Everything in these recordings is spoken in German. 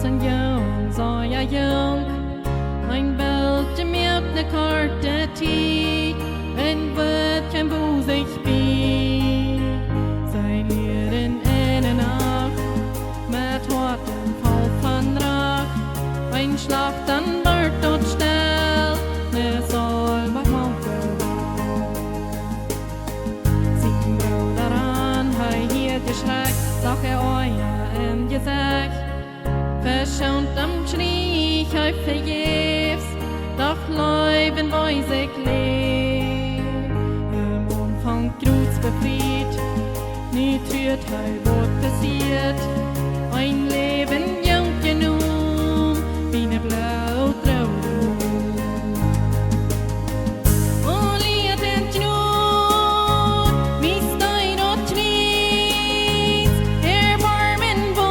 Een jong zou ja jong, een beltje met de korte tijd, en wat kan boe zich bij. Zij leren in en nacht, met wat een val van raak, een slag dan wordt tot stil, ne zal wat mogen wel. Zien we daaraan, hij hier geschreckt, zag oja en gezegd. Verschont am Schrie, ich vergebs, doch Leuben weiß ich leer. Im Umfang Gruß befried, nie trüht hei Wort passiert. Ein Leben jung genug, wie ne blau traurige. Oh, liet den Knut, wie stein und Schnies, erbarmen wohnt.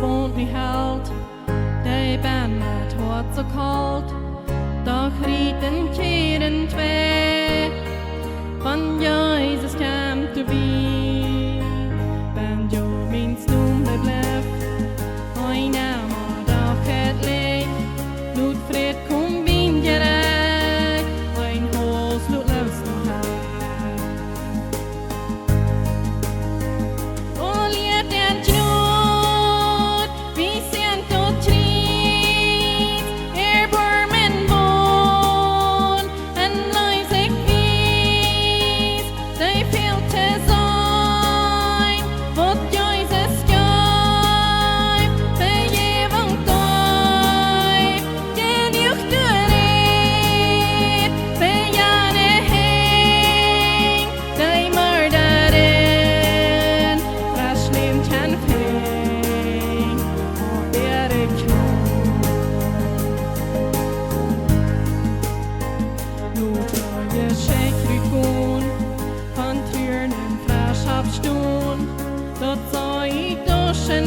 Wohnt mich halt, die Bände hat so kalt, doch rieten kehren zwei, von Jesus kam du wie, wenn du minst nun bleib, ein Amor doch het Licht, Blut Fried komm bin gerecht, ein Holz Blut läufst noch heim. Oh, liet den Knut, wie sent und tritt, erbarmen wohnt, en leisig wies, sei viel te sein, wat Jesus gab, vergebung deib, genug gered, bejane häng, dei mördarin, raschlimt han fäng, och er knut. Nu tar jag käkrykon, van trurnen frasch abstånd, dat sa i duschen